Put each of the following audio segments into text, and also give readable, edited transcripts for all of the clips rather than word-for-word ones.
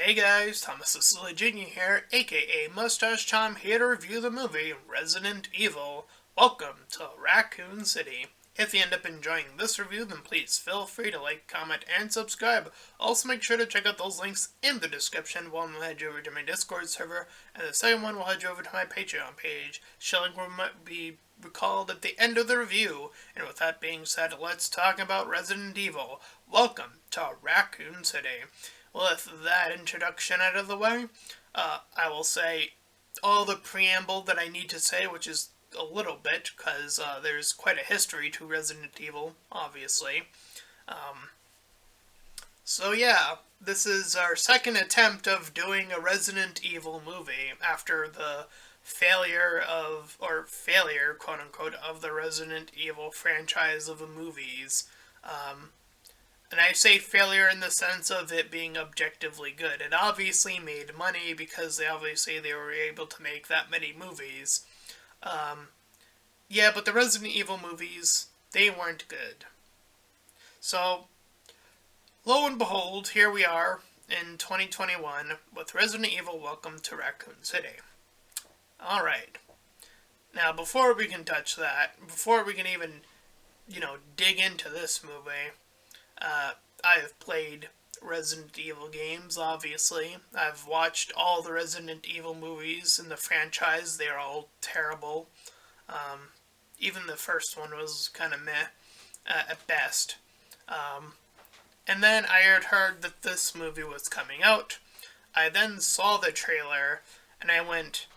Hey guys, Thomas the Silly Jr. here, aka Mustached. I'm here to review the movie Resident Evil. Welcome to Raccoon City. If you end up enjoying this review, then please feel free to like, comment, and subscribe. Also make sure to check out those links in the description. One will head you over to my Discord server, and the second one will head you over to my Patreon page. Shilling will be recalled at the end of the review. And with that being said, let's talk about Resident Evil. Welcome to Raccoon City. With that introduction out of the way, I will say all the preamble that I need to say, which is a little bit, because there's quite a history to Resident Evil, obviously. So yeah, this is our second attempt of doing a Resident Evil movie after the failure, quote unquote, of the Resident Evil franchise of the movies. And I say failure in the sense of it being objectively good. It obviously made money because they were able to make that many movies. Yeah, but the Resident Evil movies, they weren't good. So, lo and behold, here we are in 2021 with Resident Evil Welcome to Raccoon City. Alright. Now, before we can touch that, before we can even, dig into this movie, I have played Resident Evil games, obviously. I've watched all the Resident Evil movies in the franchise. They're all terrible. Even the first one was kind of meh at best. And then I had heard that this movie was coming out. I then saw the trailer, and I went,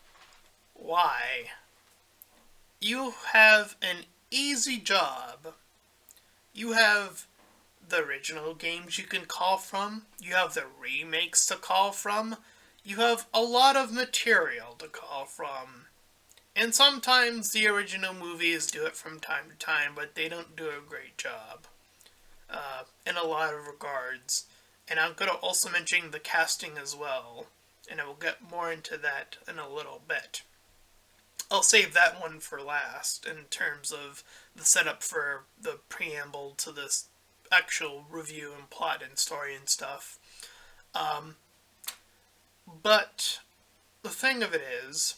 why? You have an easy job. You have the original games you can call from. You have the remakes to call from. You have a lot of material to call from. And sometimes the original movies do it from time to time, but they don't do a great job. In a lot of regards. And I'm going to also mention the casting as well. And I will get more into that in a little bit. I'll save that one for last in terms of the setup for the preamble to this actual review and plot and story and stuff. But the thing of it is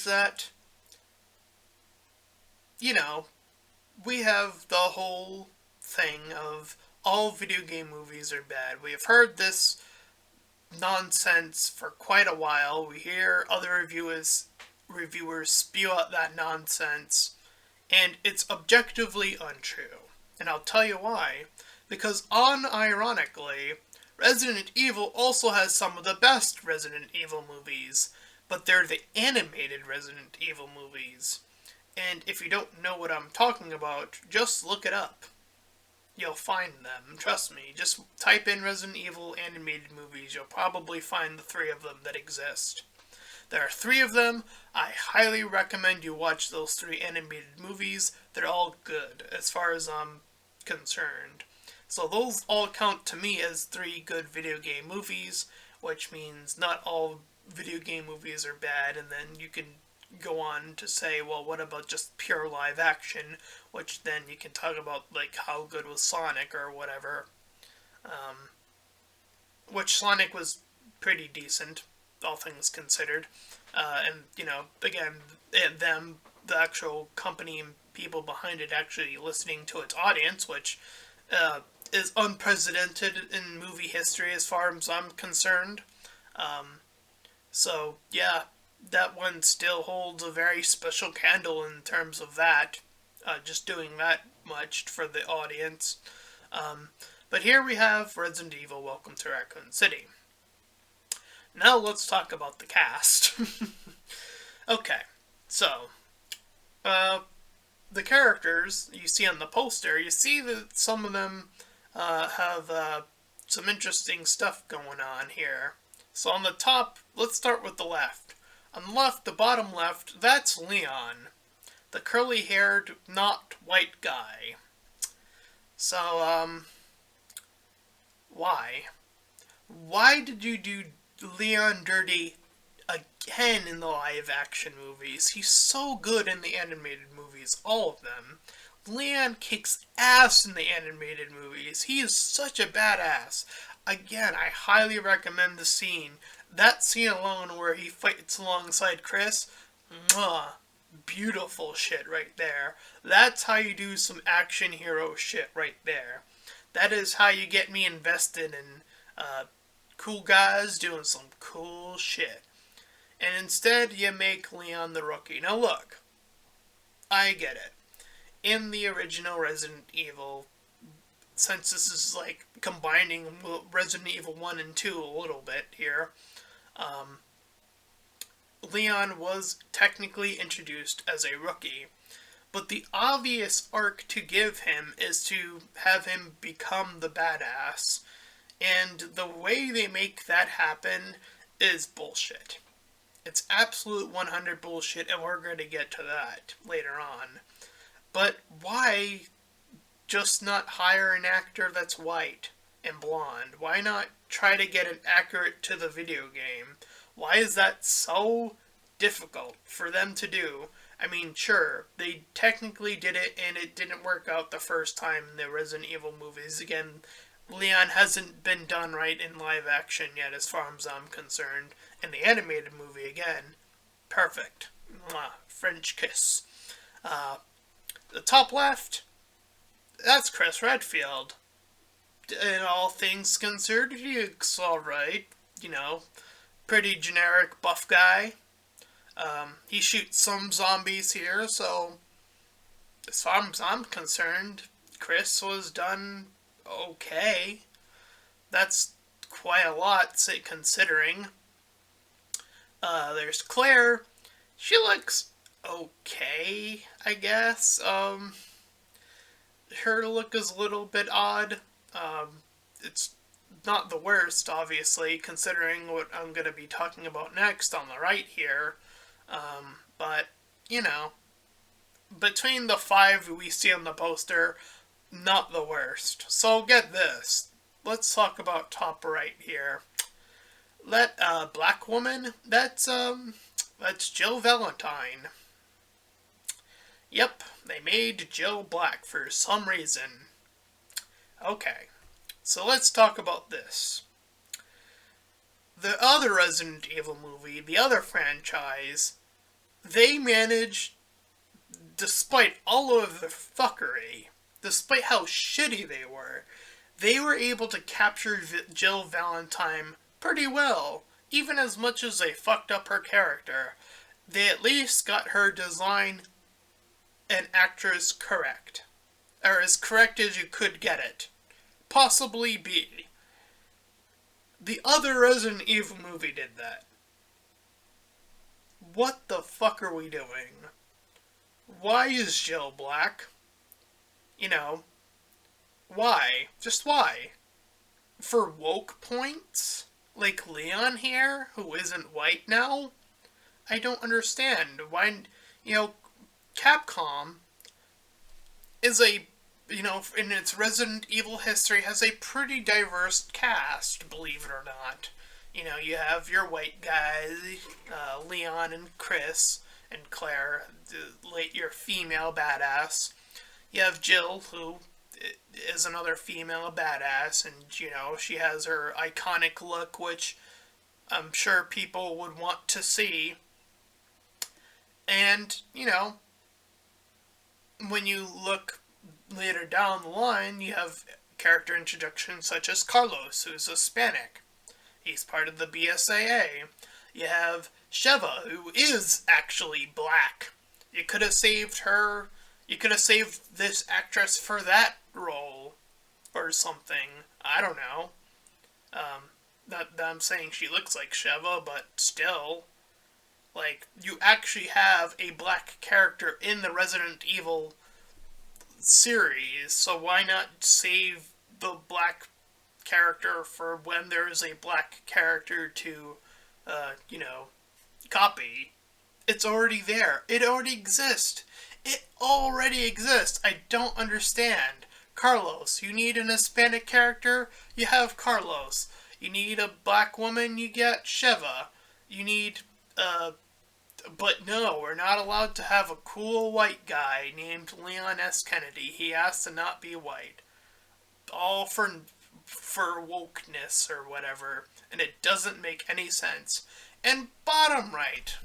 that, we have the whole thing of all video game movies are bad. We have heard this nonsense for quite a while. We hear other reviewers spew out that nonsense, and it's objectively untrue. And I'll tell you why. Because unironically, Resident Evil also has some of the best Resident Evil movies, but they're the animated Resident Evil movies. And if you don't know what I'm talking about, just look it up. You'll find them, trust me. Just type in Resident Evil animated movies, you'll probably find the 3 of them that exist. There are 3 of them. I highly recommend you watch those 3 animated movies. They're all good, as far as I'm concerned. So those all count to me as 3 good video game movies, which means not all video game movies are bad, and then you can go on to say, well, what about just pure live action, which then you can talk about, like, how good was Sonic or whatever. Which Sonic was pretty decent, all things considered. And, again, the actual company and people behind it actually listening to its audience, which is unprecedented in movie history as far as I'm concerned. So, yeah, that one still holds a very special candle in terms of that, just doing that much for the audience. But here we have Resident Evil Welcome to Raccoon City. Now let's talk about the cast. Okay, so, the characters you see on the poster, you see that some of them have some interesting stuff going on here. So on the top, let's start with the left. On the left, the bottom left, that's Leon, the curly-haired, not white guy. So, why? Why did you do Leon dirty again in the live-action movies? He's so good in the animated movies, all of them. Leon kicks ass in the animated movies. He is such a badass. Again, I highly recommend the scene. That scene alone where he fights alongside Chris, mwah, beautiful shit right there. That's how you do some action hero shit right there. That is how you get me invested in cool guys doing some cool shit. And instead, you make Leon the rookie. Now, look, I get it. In the original Resident Evil, since this is like combining Resident Evil 1 and 2 a little bit here, um, Leon was technically introduced as a rookie. But the obvious arc to give him is to have him become the badass. And the way they make that happen is bullshit. It's absolute 100 bullshit, and we're going to get to that later on. But why just not hire an actor that's white and blonde? Why not try to get it accurate to the video game? Why is that so difficult for them to do? I mean, sure, they technically did it, and it didn't work out the first time in the Resident Evil movies. Again, Leon hasn't been done right in live action yet, as far as I'm concerned. In the animated movie, again, perfect. Mwah, French kiss. The top left, that's Chris Redfield. In all things considered, he looks alright. You know, pretty generic buff guy. He shoots some zombies here, so as far as I'm concerned, Chris was done okay. That's quite a lot, say, considering. There's Claire. She looks okay, I guess. Her look is a little bit odd. It's not the worst, obviously, considering what I'm going to be talking about next on the right here. But, you know, between the 5 we see on the poster, not the worst. So get this. Let's talk about top right here. Black woman, that's Jill Valentine. Yep, they made Jill black for some reason. Okay, so let's talk about this. The other Resident Evil movie, the other franchise, they managed, despite all of the fuckery, despite how shitty they were able to capture Jill Valentine pretty well, even as much as they fucked up her character. They at least got her design and actress correct. Or as correct as you could get it. Possibly be. The other Resident Evil movie did that. What the fuck are we doing? Why is Jill black? You know, why? Just why? For woke points? Like Leon here, who isn't white now? I don't understand. Why, you know, Capcom is a, you know, in its Resident Evil history, has a pretty diverse cast, believe it or not. You know, you have your white guys, Leon and Chris and Claire, your female badass. You have Jill, who is another female badass, and, you know, she has her iconic look, which I'm sure people would want to see. And, you know, when you look later down the line, you have character introductions such as Carlos, who's Hispanic. He's part of the BSAA. You have Sheva, who is actually black. You could have saved her. You could have saved this actress for that role or something. I don't know. Not that I'm saying she looks like Sheva, but still. Like, you actually have a black character in the Resident Evil series, so why not save the black character for when there's a black character to, you know, copy? It's already there. It already exists. It already exists. I don't understand. Carlos, you need an Hispanic character? You have Carlos. You need a black woman? You get Sheva. You need, but no, we're not allowed to have a cool white guy named Leon S. Kennedy. He has to not be white. All for for wokeness or whatever, and it doesn't make any sense. And bottom right,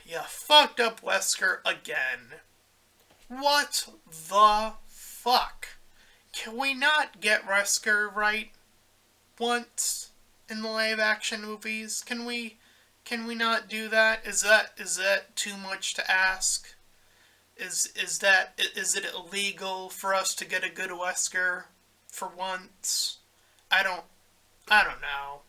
you fucked up Wesker again. What the fuck? Can we not get Wesker right once in the live action movies? Can we not do that? Is that too much to ask? Is it illegal for us to get a good Wesker for once? I don't I don't know.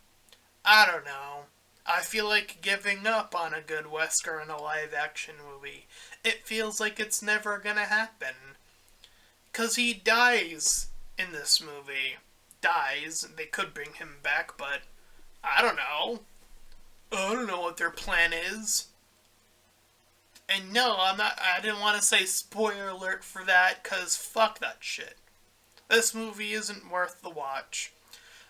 I don't know. I feel like giving up on a good Wesker in a live action movie. It feels like it's never gonna happen. 'Cause he dies in this movie. Dies. They could bring him back, but I don't know. I don't know what their plan is. And no, I didn't want to say spoiler alert for that, cause fuck that shit. This movie isn't worth the watch.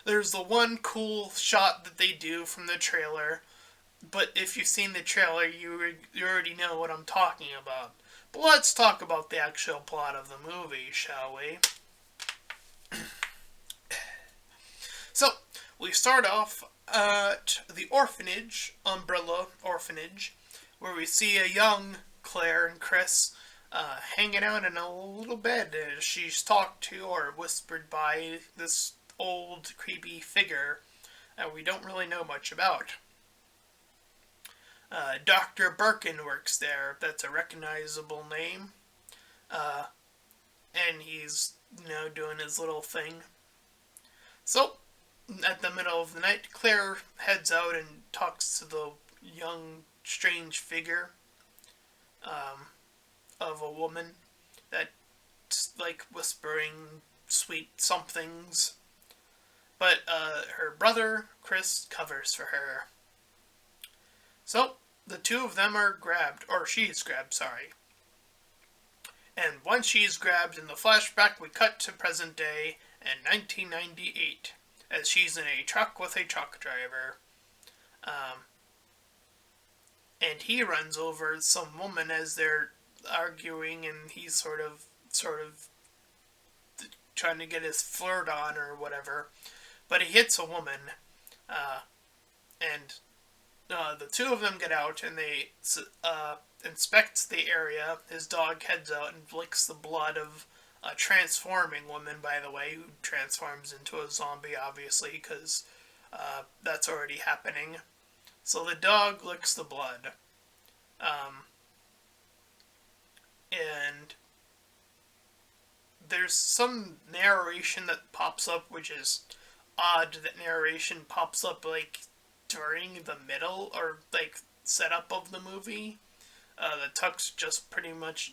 There's the one cool shot that they do from the trailer, but if you've seen the trailer, you already know what I'm talking about. But let's talk about the actual plot of the movie, shall we? So, we start off at the orphanage, Umbrella Orphanage, where we see a young Claire and Chris hanging out in a little bed as she's talked to or whispered by this old, creepy figure that we don't really know much about. Dr. Birkin works there. That's a recognizable name. And he's, doing his little thing. So, at the middle of the night, Claire heads out and talks to the young, strange figure of a woman that's, whispering sweet somethings. But her brother, Chris, covers for her. So, the two of them are grabbed, or she's grabbed, sorry. And once she's grabbed in the flashback, we cut to present day in 1998, as she's in a truck with a truck driver. And he runs over some woman as they're arguing, and he's sort of trying to get his flirt on or whatever. But he hits a woman, and the two of them get out, and they inspect the area. His dog heads out and licks the blood of a transforming woman, by the way, who transforms into a zombie, obviously, because that's already happening. So the dog licks the blood. And there's some narration that pops up, which is odd that narration pops up, during the middle, or, setup of the movie. The talks just pretty much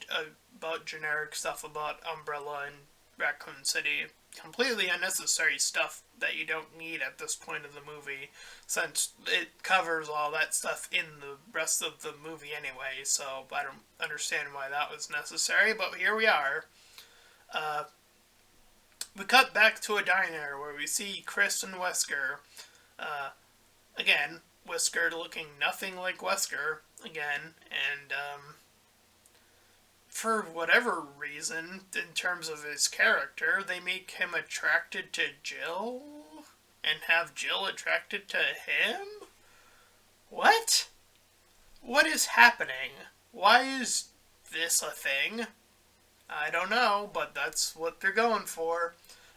about generic stuff about Umbrella and Raccoon City. Completely unnecessary stuff that you don't need at this point of the movie, since it covers all that stuff in the rest of the movie anyway, so I don't understand why that was necessary, but here we are. We cut back to a diner where we see Chris and Wesker. Again, Wesker looking nothing like Wesker again, and for whatever reason, in terms of his character, they make him attracted to Jill and have Jill attracted to him? What? What is happening? Why is this a thing? I don't know, but that's what they're going for.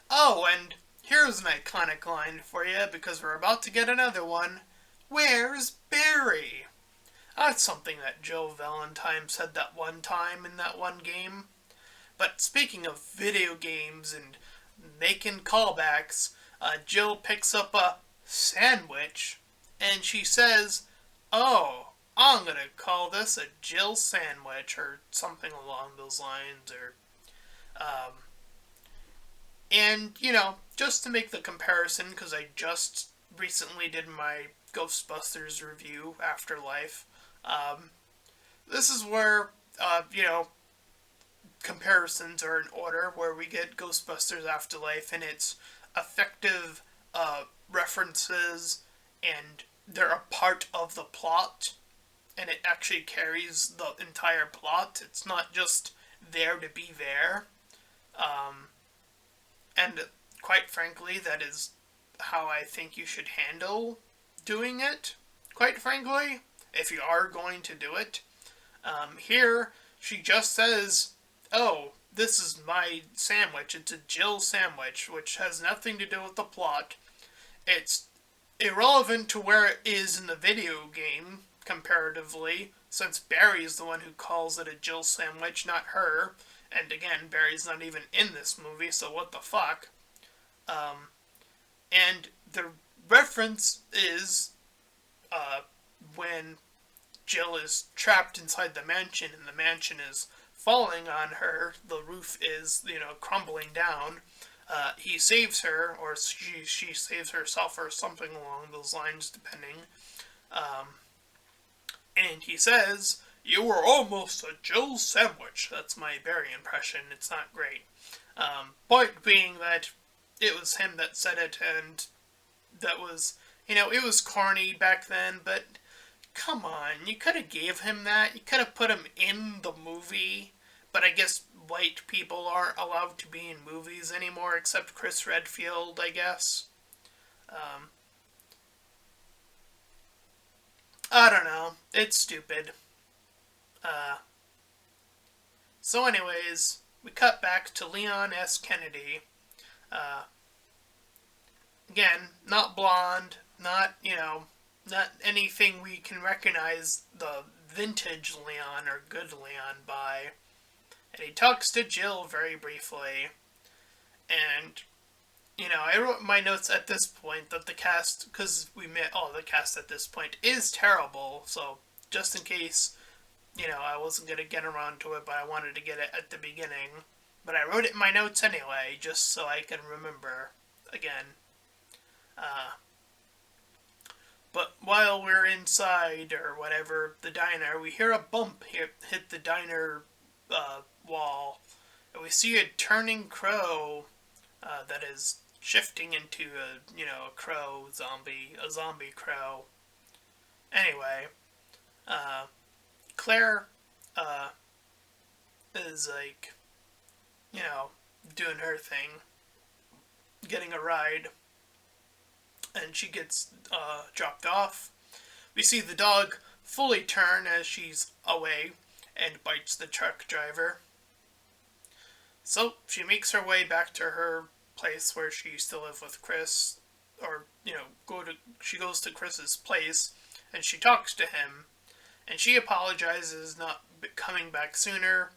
Oh, and here's an iconic line for you, because we're about to get another one. Where's Barry? That's something that Jill Valentine said that one time in that one game. But speaking of video games and making callbacks, Jill picks up a sandwich, and she says, "Oh, I'm gonna call this a Jill sandwich," or something along those lines, or, and, just to make the comparison, because I just recently did my Ghostbusters review, Afterlife, this is where, comparisons are in order, where we get Ghostbusters Afterlife and its effective references, and they're a part of the plot, and it actually carries the entire plot. It's not just there to be there. And quite frankly, that is how I think you should handle doing it, quite frankly, if you are going to do it. Here, she just says, oh, this is my sandwich. It's a Jill sandwich, which has nothing to do with the plot. It's irrelevant to where it is in the video game, comparatively, since Barry's the one who calls it a Jill sandwich, not her. And again, Barry's not even in this movie, so what the fuck? And the reference is when Jill is trapped inside the mansion and the mansion is falling on her, the roof is, crumbling down. He saves her, or she saves herself, or something along those lines, depending. And he says, "You were almost a Jill sandwich." That's my Barry impression. It's not great. Point being that it was him that said it, and that was, it was corny back then, but come on, you could have gave him that. You could have put him in the movie, but I guess white people aren't allowed to be in movies anymore, except Chris Redfield, I guess. I don't know. It's stupid. So anyways, we cut back to Leon S. Kennedy. Again, not blonde, not anything we can recognize the vintage Leon or good Leon by. And he talks to Jill very briefly. And, I wrote in my notes at this point that the cast, because we met all the cast at this point, is terrible. So, just in case, I wasn't going to get around to it, but I wanted to get it at the beginning. But I wrote it in my notes anyway, just so I can remember again. But while we're inside, or whatever, the diner, we hear a bump hit the diner wall. And we see a turning crow that is shifting into a crow zombie, a zombie crow. Anyway, Claire is like, doing her thing, getting a ride, and she gets dropped off. We see the dog fully turn as she's away and bites the truck driver. So she makes her way back to her place where she used to live with Chris, or she goes to Chris's place and she talks to him, and she apologizes not coming back sooner,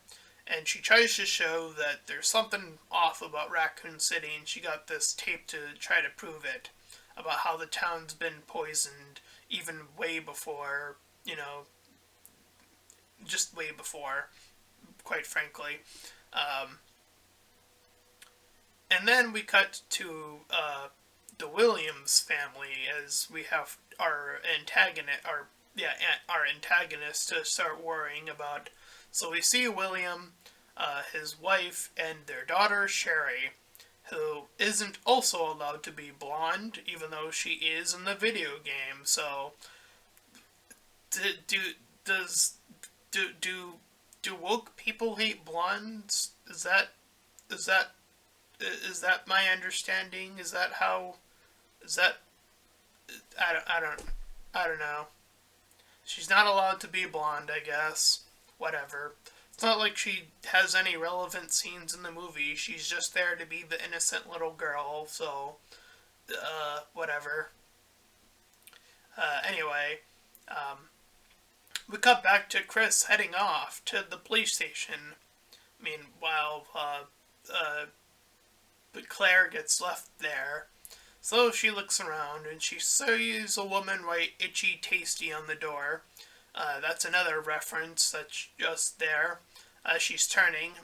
and she tries to show that there's something off about Racoon City, and she got this tape to try to prove it, about how the town's been poisoned even way before, just way before, quite frankly. And then we cut to the Williams family, as we have our antagonist to start worrying about. So we see William, his wife, and their daughter Sherry, who isn't also allowed to be blonde, even though she is in the video game. So, do woke people hate blondes? Is that my understanding? Is that how? Is that? I don't know. She's not allowed to be blonde, I guess. Whatever. It's not like she has any relevant scenes in the movie. She's just there to be the innocent little girl, so, whatever. Anyway, we cut back to Chris heading off to the police station. Meanwhile, but Claire gets left there. So she looks around and she sees a woman write "Itchy Tasty" on the door. That's another reference that's just there. She's turning.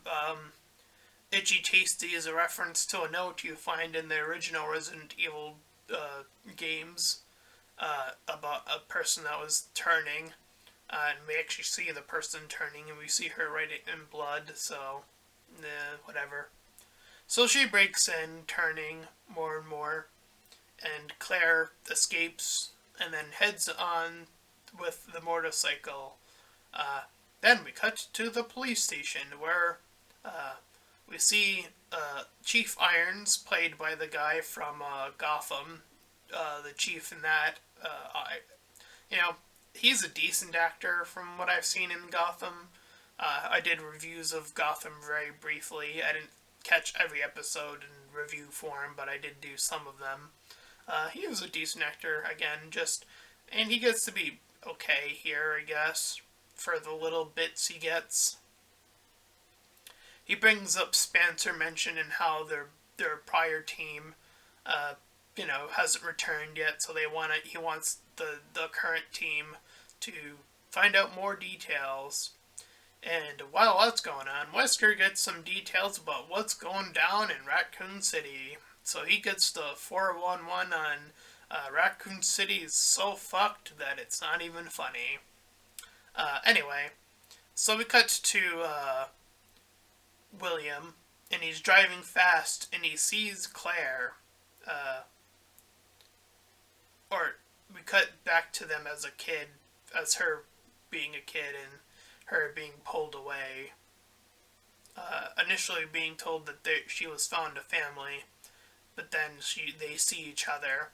"Itchy Tasty" is a reference to a note you find in the original Resident Evil games about a person that was turning. And we actually see the person turning, and we see her write it in blood, so, whatever. So she breaks in, turning more and more, and Claire escapes, and then heads on with the motorcycle. Then we cut to the police station, where We see Chief Irons, played by the guy from Gotham, the chief in that. You know, he's a decent actor from what I've seen in Gotham. I did reviews of Gotham very briefly. I didn't catch every episode and review for him, but I did do some of them. He was a decent actor, again, and he gets to be okay here, I guess, for the little bits he gets. He brings up Spencer mention and how their prior team, uh, hasn't returned yet, so he wants the current team to find out more details. And while that's going on, Wesker gets some details about what's going down in Raccoon City. So he gets the 411 on Raccoon City is so fucked that it's not even funny. Anyway, so we cut to William, and he's driving fast, and he sees Claire. Or we cut back to them as a kid, as her being a kid and her being pulled away. Initially being told that she was found a family, but then they see each other.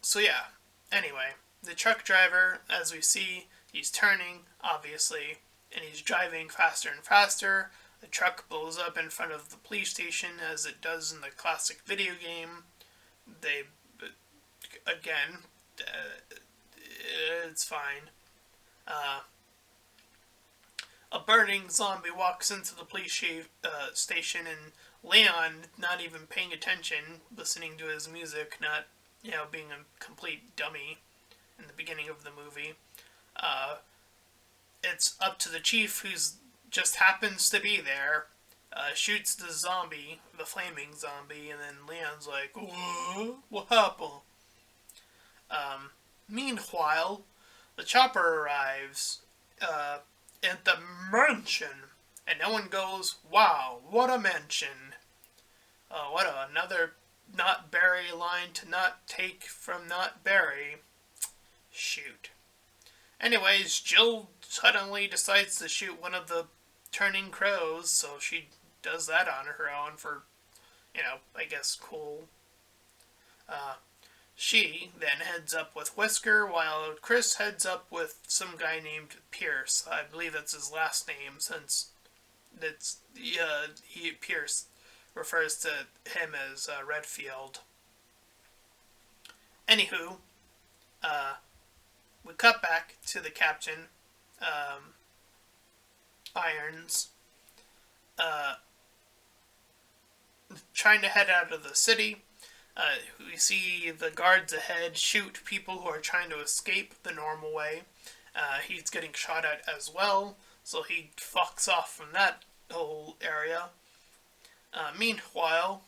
So yeah, anyway, the truck driver, as we see, he's turning, obviously, and he's driving faster and faster. The truck blows up in front of the police station, as it does in the classic video game. Again, it's fine. A burning zombie walks into the police station, and Leon, not even paying attention, listening to his music, not, being a complete dummy in the beginning of the movie. It's up to the chief, who's just happens to be there, shoots the zombie, the flaming zombie, and then Leon's like, what happened? Meanwhile, the chopper arrives at the mansion, and no one goes, wow, what a mansion. What another Not Barry line to not take from Not Barry. Shoot. Anyways, Jill suddenly decides to shoot one of the turning crows, so she does that on her own for, I guess cool. She then heads up with Whisker, while Chris heads up with some guy named Pierce. I believe that's his last name, since Pierce refers to him as Redfield. Anywho, we cut back to the captain, Irons, trying to head out of the city. We see the guards ahead shoot people who are trying to escape the normal way. He's getting shot at as well, so he fucks off from that whole area. Meanwhile,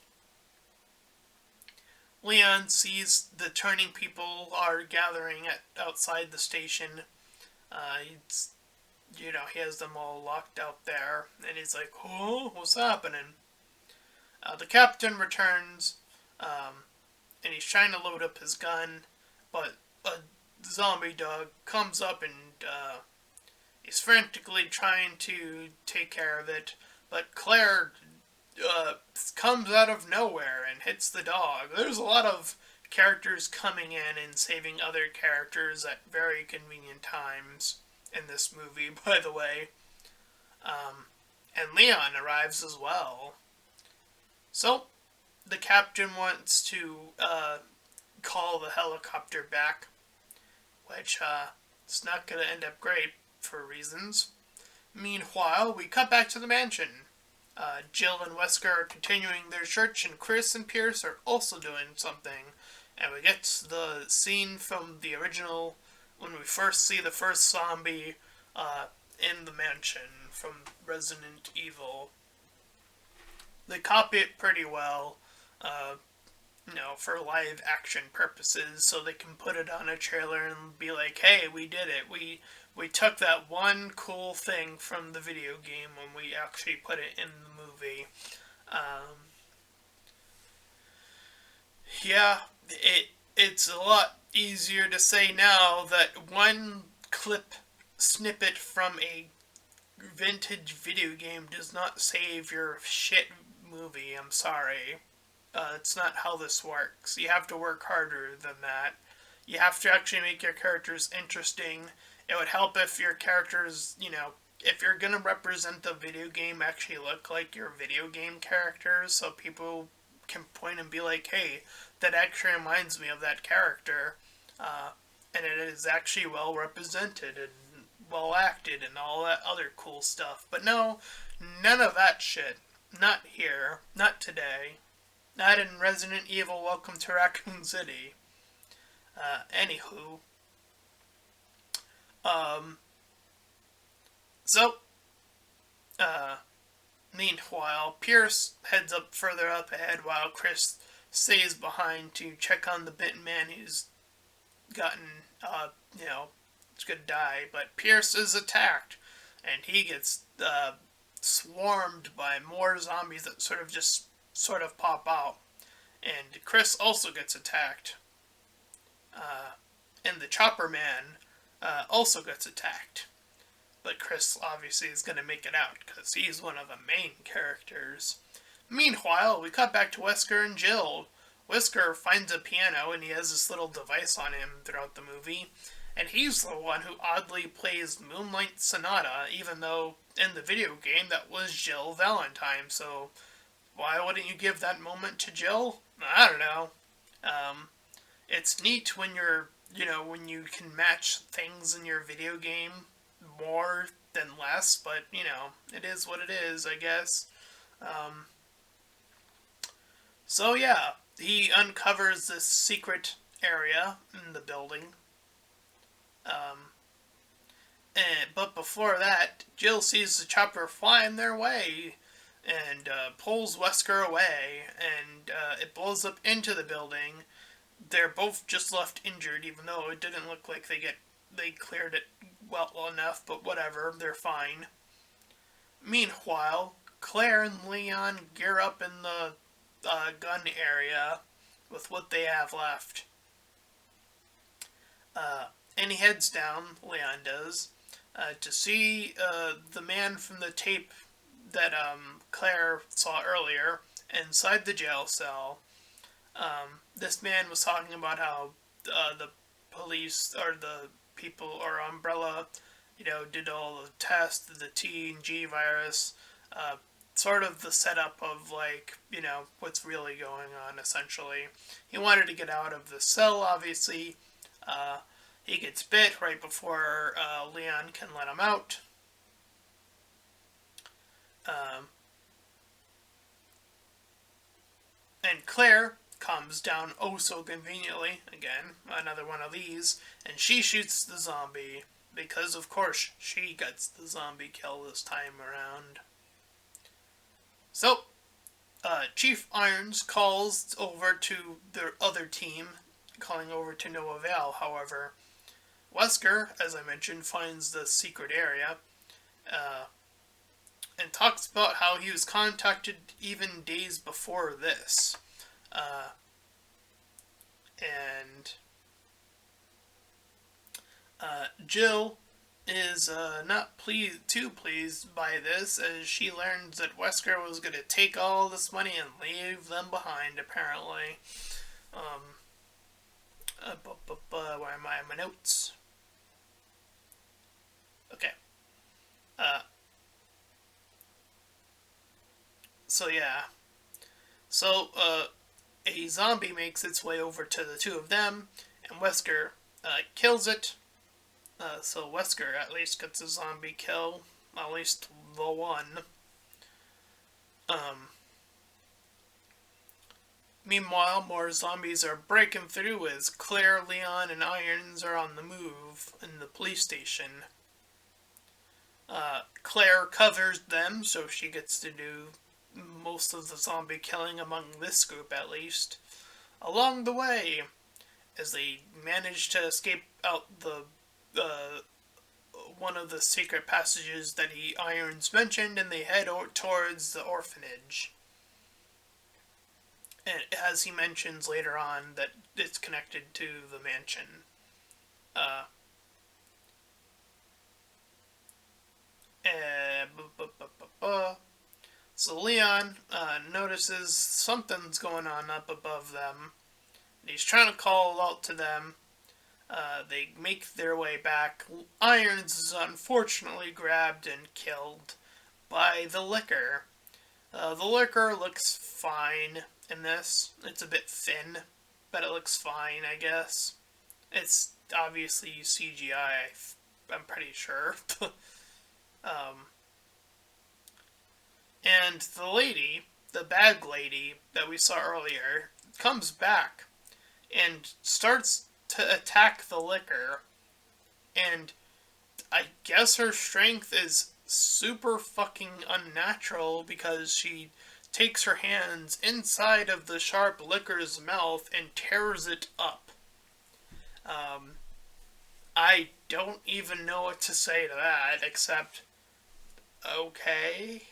Leon sees the turning people are gathering outside the station. He has them all locked out there, and he's like, oh, what's happening? The captain returns, and he's trying to load up his gun, but a zombie dog comes up and he's frantically trying to take care of it, but Claire comes out of nowhere and hits the dog. There's a lot of characters coming in and saving other characters at very convenient times in this movie, by the way. And Leon arrives as well. So, the captain wants to call the helicopter back, which it's not going to end up great for reasons. Meanwhile, we cut back to the mansion. Jill and Wesker are continuing their search, and Chris and Pierce are also doing something. And we get the scene from the original, when we first see the first zombie in the mansion from Resident Evil. They copy it pretty well, for live action purposes, so they can put it on a trailer and be like, hey, we did it. We took that one cool thing from the video game when we actually put it in the movie. It's a lot easier to say now that one clip snippet from a vintage video game does not save your shit movie. I'm sorry. It's not how this works. You have to work harder than that. You have to actually make your characters interesting. It would help if your characters, if you're gonna represent the video game, actually look like your video game characters, so people can point and be like, hey, that actually reminds me of that character. And it is actually well represented and well acted and all that other cool stuff. But no, none of that shit. Not here. Not today. Not in Resident Evil Welcome to Raccoon City. Anywho. So, meanwhile, Pierce heads up further up ahead while Chris stays behind to check on the bitten man who's gotten, it's gonna die. But Pierce is attacked, and he gets swarmed by more zombies that sort of pop out. And Chris also gets attacked. And the Chopper Man also gets attacked. But Chris obviously is going to make it out because he's one of the main characters. Meanwhile, we cut back to Wesker and Jill. Wesker finds a piano and he has this little device on him throughout the movie. And he's the one who oddly plays Moonlight Sonata, even though in the video game that was Jill Valentine. So why wouldn't you give that moment to Jill? I don't know. It's neat when when you can match things in your video game more than less, but, it is what it is, I guess. So yeah, he uncovers this secret area in the building. But before that, Jill sees the chopper flying their way and pulls Wesker away, and it blows up into the building. They're both just left injured, even though it didn't look like they cleared it well enough, but whatever, they're fine. Meanwhile, Claire and Leon gear up in the gun area with what they have left. And he heads down, Leon does, to see the man from the tape that Claire saw earlier inside the jail cell. This man was talking about how the police or the people or Umbrella, did all the tests, the T and G virus, sort of the setup of what's really going on essentially. He wanted to get out of the cell, obviously. He gets bit right before Leon can let him out. And Claire comes down oh so conveniently, again, another one of these, and she shoots the zombie, because of course she gets the zombie kill this time around. So, Chief Irons calls over to the other team, calling over to no avail, however. Wesker, as I mentioned, finds the secret area, and talks about how he was contacted even days before this. And Jill is not too pleased by this, as she learns that Wesker was going to take all this money and leave them behind, apparently. Where am I in my notes? Okay. So yeah. So, a zombie makes its way over to the two of them, and Wesker kills it. So Wesker at least gets a zombie kill, at least the one. Meanwhile, more zombies are breaking through as Claire, Leon, and Irons are on the move in the police station. Claire covers them, so she gets to do most of the zombie killing among this group, at least. Along the way, as they manage to escape out the one of the secret passages that Irons mentioned, and they head towards the orphanage. And as he mentions later on, that it's connected to the mansion. So Leon notices something's going on up above them. He's trying to call out to them. They make their way back. Irons is unfortunately grabbed and killed by the liquor. The liquor looks fine in this. It's a bit thin, but it looks fine, I guess. It's obviously CGI, I'm pretty sure. um, and the lady, the bag lady that we saw earlier, comes back and starts to attack the liquor. And I guess her strength is super fucking unnatural because she takes her hands inside of the sharp liquor's mouth and tears it up. Um, I don't even know what to say to that except, okay.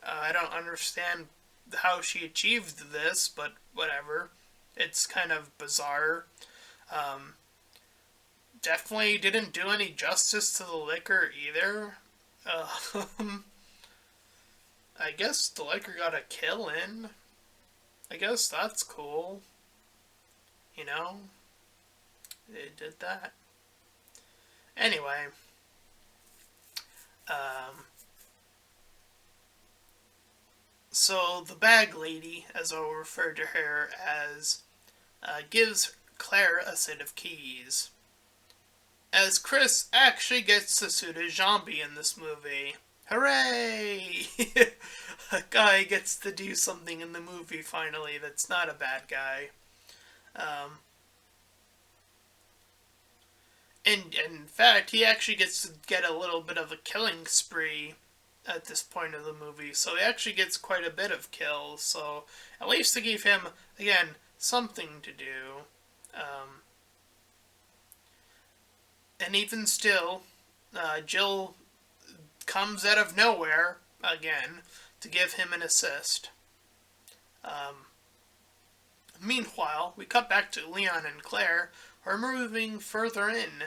I don't understand how she achieved this, but whatever. It's kind of bizarre. Um, Definitely didn't do any justice to the liquor either. I guess the liquor got a kill in. I guess that's cool. You know? They did that. Anyway. Um, so the bag lady, as I'll refer to her as, gives Claire a set of keys. As Chris actually gets to suit a zombie in this movie. Hooray! A guy gets to do something in the movie finally that's not a bad guy. Um, and in fact, he actually gets to get a little bit of a killing spree at this point of the movie. So he actually gets quite a bit of kills. So at least to give him, again, something to do. Um, and even still, Jill comes out of nowhere, again, to give him an assist. Meanwhile, we cut back to Leon and Claire, who are moving further in,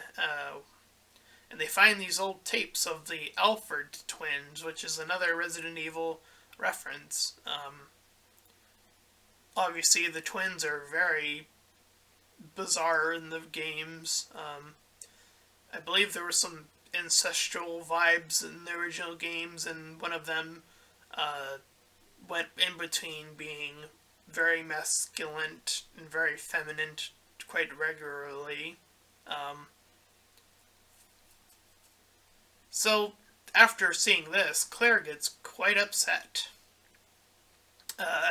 and they find these old tapes of the Alfred twins, which is another Resident Evil reference. Obviously, the twins are very bizarre in the games. I believe there were some ancestral vibes in the original games, and one of them went in between being very masculine and very feminine quite regularly. So, after seeing this, Claire gets quite upset.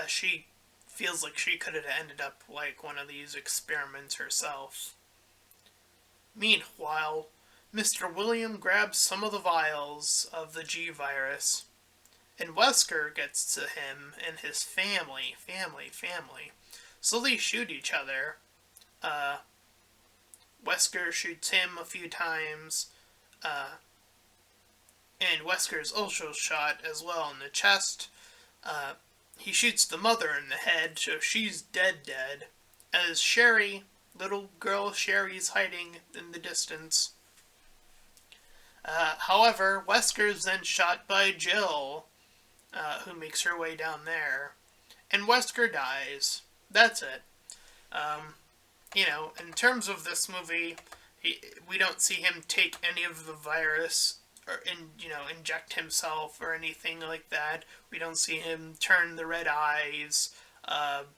She feels like she could have ended up like one of these experiments herself. Meanwhile, Mr. William grabs some of the vials of the G virus, and Wesker gets to him and his family. So they shoot each other. Wesker shoots him a few times, and Wesker's also shot as well in the chest. He shoots the mother in the head, so she's dead. As Sherry, little girl Sherry's hiding in the distance. However, Wesker's then shot by Jill, who makes her way down there. And Wesker dies. That's it. In terms of this movie, we don't see him take any of the virus or inject himself or anything like that. We don't see him turn the red eyes,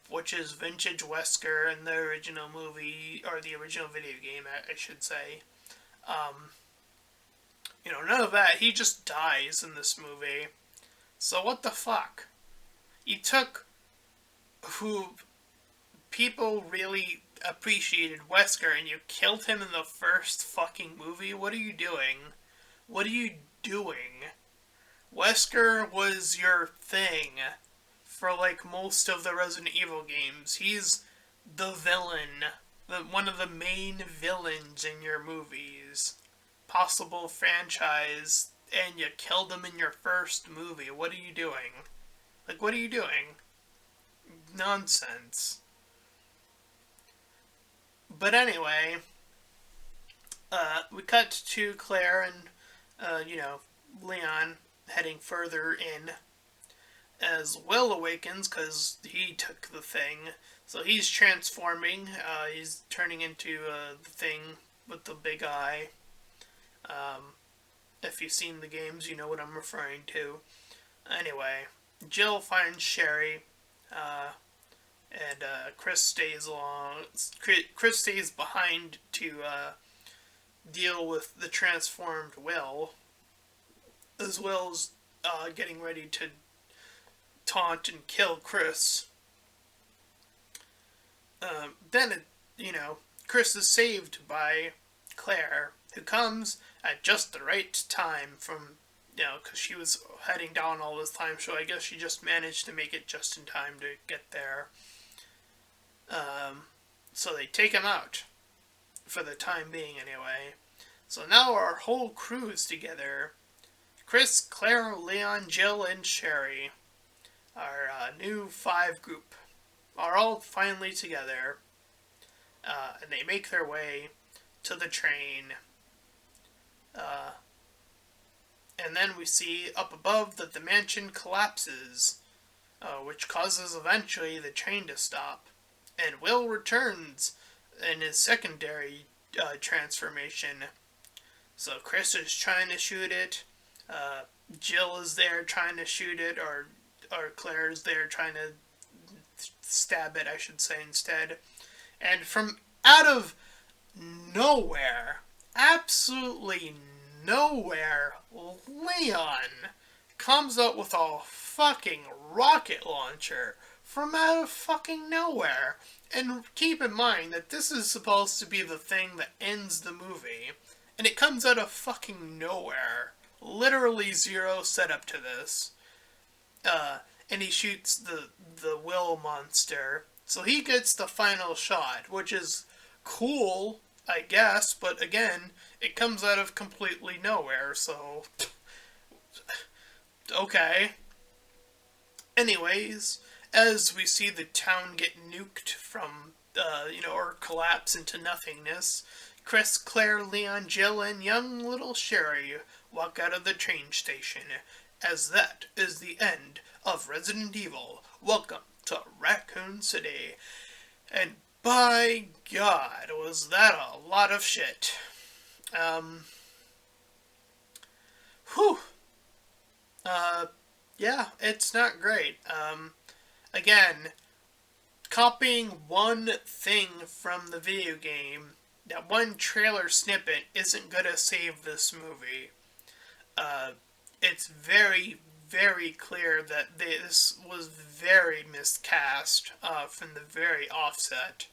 which is vintage Wesker in the original movie, or the original video game, I should say. None of that. He just dies in this movie. So what the fuck? You took who people really appreciated, Wesker, and you killed him in the first fucking movie? What are you doing? What are you doing? Wesker was your thing for like most of the Resident Evil games. He's the villain, one of the main villains in your movies. Possible franchise, and you killed him in your first movie. What are you doing? What are you doing? Nonsense. But anyway, we cut to Claire and, Leon heading further in as Will awakens because he took the thing. So he's transforming. He's turning into the thing with the big eye. Um, if you've seen the games, you know what I'm referring to. Anyway, Jill finds Sherry, uh, and Chris stays along. Chris stays behind to deal with the transformed Will, as well as getting ready to taunt and kill Chris. Then Chris is saved by Claire, who comes at just the right time because she was heading down all this time, so I guess she just managed to make it just in time to get there. So they take him out, for the time being anyway. So now our whole crew is together. Chris, Claire, Leon, Jill, and Sherry, our new 5 group, are all finally together. And they make their way to the train. And then we see up above that the mansion collapses, which causes eventually the train to stop. And Will returns in his secondary transformation. So Chris is trying to shoot it. Jill is there trying to shoot it, or Claire is there trying to stab it, I should say, instead. And from out of nowhere, absolutely nowhere, Leon comes up with a fucking rocket launcher from out of fucking nowhere. And keep in mind that this is supposed to be the thing that ends the movie, and it comes out of fucking nowhere. Literally zero setup to this. And he shoots the Will monster. So he gets the final shot, which is cool, I guess, but again, it comes out of completely nowhere, so okay. Anyways, as we see the town get nuked from, or collapse into nothingness, Chris, Claire, Leon, Jill, and young little Sherry walk out of the train station, as that is the end of Resident Evil. Welcome to Racoon City. And by God, was that a lot of shit. Yeah, it's not great. Again, copying one thing from the video game, that one trailer snippet isn't gonna save this movie. It's very, very clear that this was very miscast from the very offset.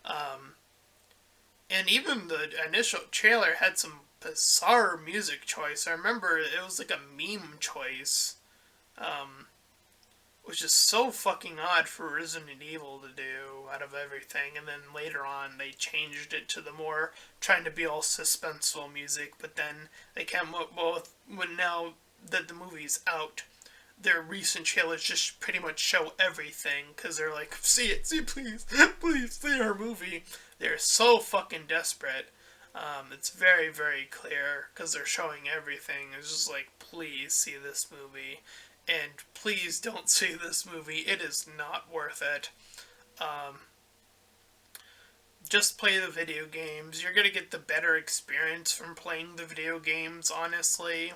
And even the initial trailer had some bizarre music choice. I remember it was like a meme choice, which is so fucking odd for Resident Evil to do out of everything. And then later on they changed it to the more trying to be all suspenseful music, but then they came up with, when now that the movie's out, their recent trailers just pretty much show everything, because they're like, see it, please, please, see our movie. They're so fucking desperate. It's very, very clear, because they're showing everything. It's just like, please see this movie, and please don't see this movie. It is not worth it. Just play the video games. You're gonna get the better experience from playing the video games, honestly.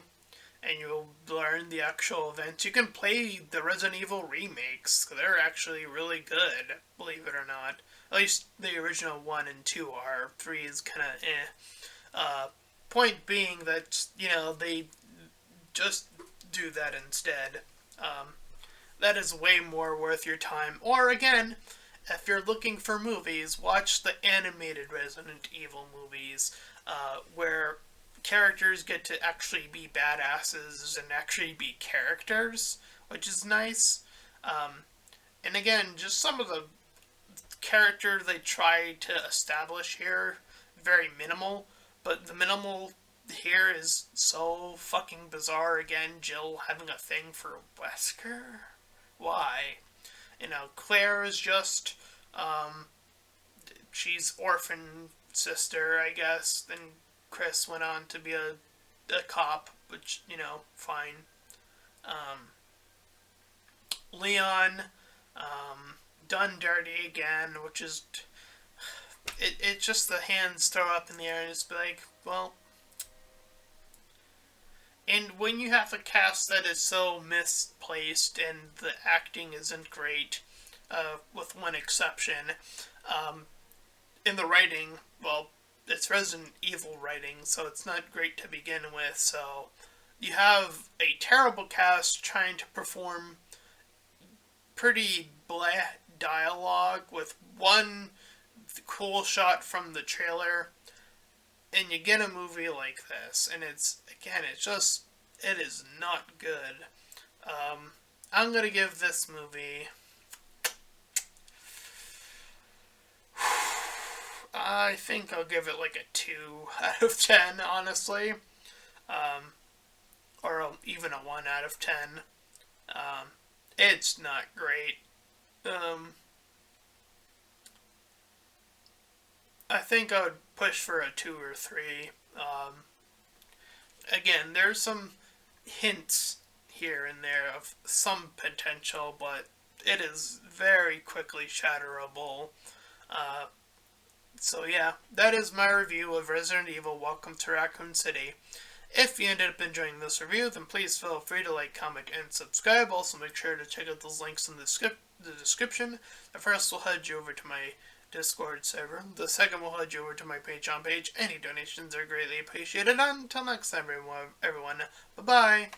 And you'll learn the actual events. You can play the Resident Evil remakes. They're actually really good, believe it or not. At least the original 1 and 2 are. 3 is kind of eh. Point being that, they just do that instead. That is way more worth your time. Or, again, if you're looking for movies, watch the animated Resident Evil movies, where characters get to actually be badasses and actually be characters, which is nice. And again, just some of the character they try to establish here, very minimal, but the minimal here is so fucking bizarre. Again, Jill having a thing for Wesker? Why? Claire is just, she's orphan sister, I guess. Then Chris went on to be a cop which, you know, fine. Leon, done dirty again, which is, it's just the hands throw up in the air and it's like, well, and when you have a cast that is so misplaced and the acting isn't great, with one exception, in the writing, well, it's Resident Evil writing, so it's not great to begin with, so you have a terrible cast trying to perform pretty blah dialogue with one cool shot from the trailer, and you get a movie like this, and it's, again, it is not good. I'm gonna give this movie, I think I'll give it like a 2 out of 10, honestly. Or even a 1 out of 10. It's not great. I think I would push for a 2 or 3. Again, there's some hints here and there of some potential, but it is very quickly shatterable. So yeah, that is my review of Resident Evil Welcome to Raccoon City. If you ended up enjoying this review, then please feel free to like, comment, and subscribe. Also, make sure to check out those links in the description. The first will head you over to my Discord server. The second will head you over to my Patreon page. Any donations are greatly appreciated. Until next time, everyone, bye-bye.